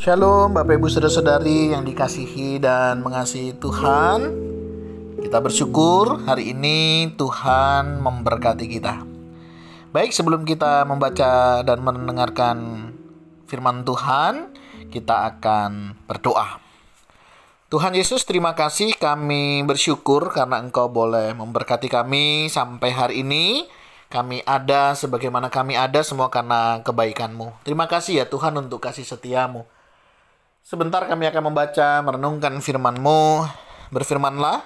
Shalom Bapak Ibu Saudara-saudari yang dikasihi dan mengasihi Tuhan. Kita bersyukur hari ini Tuhan memberkati kita. Baik, sebelum kita membaca dan mendengarkan firman Tuhan, kita akan berdoa. Tuhan Yesus, terima kasih, kami bersyukur karena Engkau boleh memberkati kami sampai hari ini. Kami ada sebagaimana kami ada semua karena kebaikan-Mu. Terima kasih ya Tuhan untuk kasih setia-Mu. Sebentar kami akan membaca, merenungkan firman-Mu. Berfirmanlah,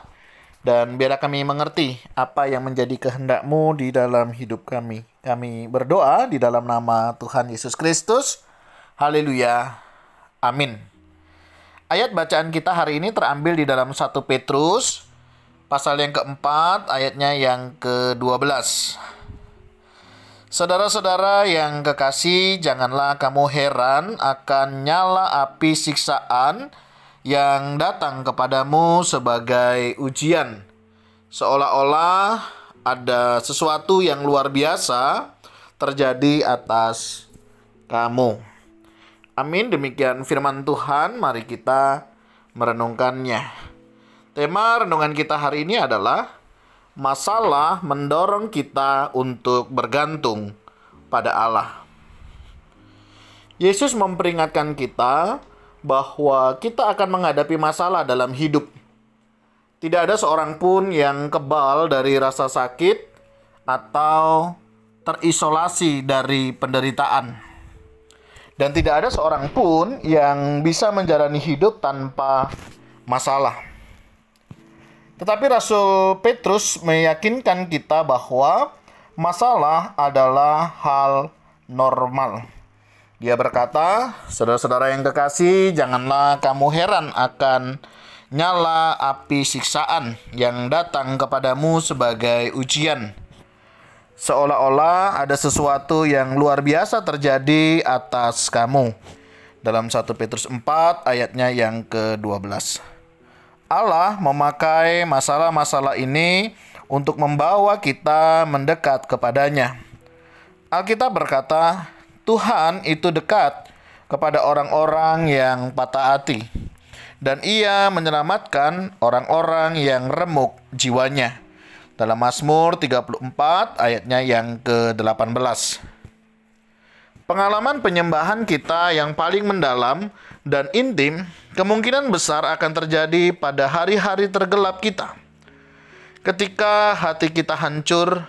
dan biar kami mengerti apa yang menjadi kehendak-Mu di dalam hidup kami. Kami berdoa di dalam nama Tuhan Yesus Kristus. Haleluya. Amin. Ayat bacaan kita hari ini terambil di dalam 1 Petrus, pasal yang keempat, ayatnya yang ke-12. Saudara-saudara yang kekasih, janganlah kamu heran akan nyala api siksaan yang datang kepadamu sebagai ujian, seolah-olah ada sesuatu yang luar biasa terjadi atas kamu. Amin. Demikian firman Tuhan, mari kita merenungkannya. Tema renungan kita hari ini adalah masalah mendorong kita untuk bergantung pada Allah. Yesus memperingatkan kita bahwa kita akan menghadapi masalah dalam hidup. Tidak ada seorang pun yang kebal dari rasa sakit atau terisolasi dari penderitaan. Dan tidak ada seorang pun yang bisa menjalani hidup tanpa masalah. Tetapi Rasul Petrus meyakinkan kita bahwa masalah adalah hal normal. Dia berkata, saudara-saudara yang kekasih, janganlah kamu heran akan nyala api siksaan yang datang kepadamu sebagai ujian, seolah-olah ada sesuatu yang luar biasa terjadi atas kamu. Dalam 1 Petrus 4 ayatnya yang ke-12. Allah memakai masalah-masalah ini untuk membawa kita mendekat kepadanya. Alkitab berkata, Tuhan itu dekat kepada orang-orang yang patah hati, dan Ia menyelamatkan orang-orang yang remuk jiwanya. Dalam Mazmur 34 ayatnya yang ke-18. Pengalaman penyembahan kita yang paling mendalam dan intim kemungkinan besar akan terjadi pada hari-hari tergelap kita. Ketika hati kita hancur,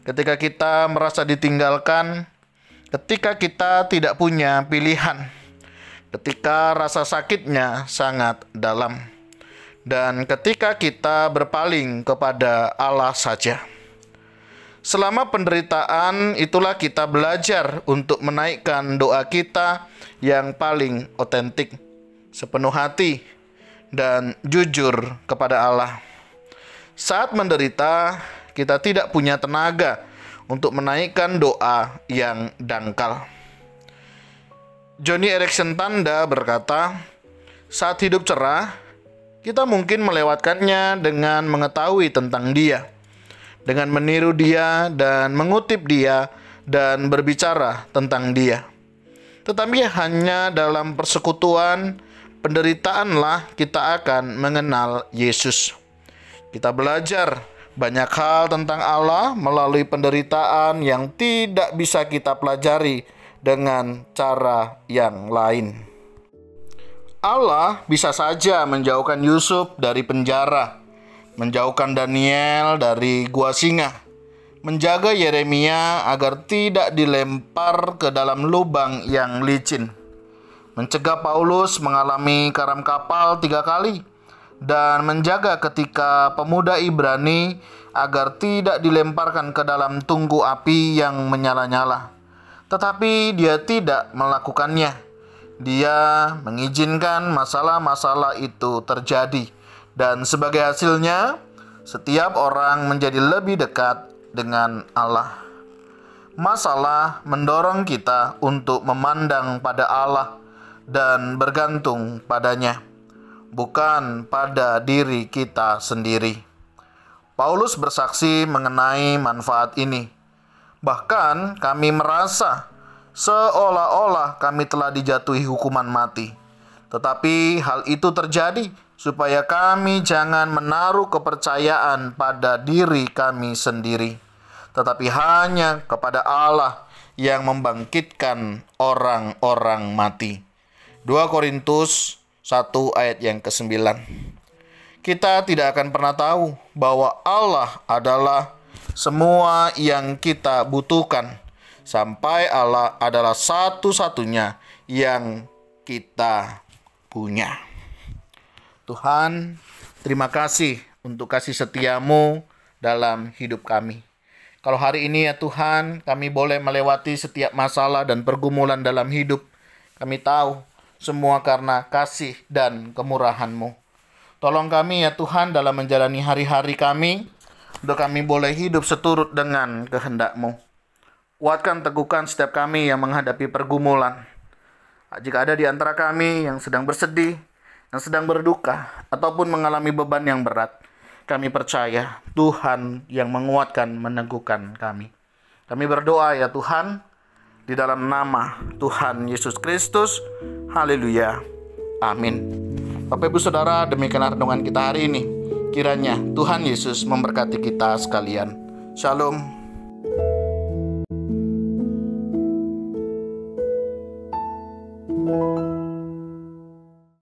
ketika kita merasa ditinggalkan, ketika kita tidak punya pilihan, ketika rasa sakitnya sangat dalam, dan ketika kita berpaling kepada Allah saja. Selama penderitaan, itulah kita belajar untuk menaikkan doa kita yang paling otentik, sepenuh hati, dan jujur kepada Allah. Saat menderita, kita tidak punya tenaga untuk menaikkan doa yang dangkal. Joni Eareckson Tada berkata, saat hidup cerah, kita mungkin melewatkannya dengan mengetahui tentang Dia, dengan meniru Dia dan mengutip Dia dan berbicara tentang Dia. Tetapi hanya dalam persekutuan penderitaanlah kita akan mengenal Yesus. Kita belajar banyak hal tentang Allah melalui penderitaan yang tidak bisa kita pelajari dengan cara yang lain. Allah bisa saja menjauhkan Yusuf dari penjara, menjauhkan Daniel dari gua singa, menjaga Yeremia agar tidak dilempar ke dalam lubang yang licin, mencegah Paulus mengalami karam kapal 3 kali, dan menjaga ketika pemuda Ibrani agar tidak dilemparkan ke dalam tungku api yang menyala-nyala. Tetapi dia tidak melakukannya. Dia mengizinkan masalah-masalah itu terjadi. Dan sebagai hasilnya, setiap orang menjadi lebih dekat dengan Allah. Masalah mendorong kita untuk memandang pada Allah dan bergantung padanya, bukan pada diri kita sendiri. Paulus bersaksi mengenai manfaat ini. Bahkan kami merasa seolah-olah kami telah dijatuhi hukuman mati. Tetapi hal itu terjadi supaya kami jangan menaruh kepercayaan pada diri kami sendiri, tetapi hanya kepada Allah yang membangkitkan orang-orang mati. 2 Korintus 1 ayat yang ke-9. Kita tidak akan pernah tahu bahwa Allah adalah semua yang kita butuhkan sampai Allah adalah satu-satunya yang kita punya. Tuhan, terima kasih untuk kasih setiamu dalam hidup kami. Kalau hari ini ya Tuhan, kami boleh melewati setiap masalah dan pergumulan dalam hidup, kami tahu semua karena kasih dan kemurahan-Mu. Tolong kami ya Tuhan dalam menjalani hari-hari kami, untuk kami boleh hidup seturut dengan kehendak-Mu. Kuatkan, teguhkan setiap kami yang menghadapi pergumulan. Jika ada di antara kami yang sedang bersedih, yang sedang berduka, ataupun mengalami beban yang berat, kami percaya Tuhan yang menguatkan, meneguhkan kami. Kami berdoa ya Tuhan, di dalam nama Tuhan Yesus Kristus. Haleluya. Amin. Bapak Ibu Saudara, demikian renungan kita hari ini. Kiranya Tuhan Yesus memberkati kita sekalian. Shalom.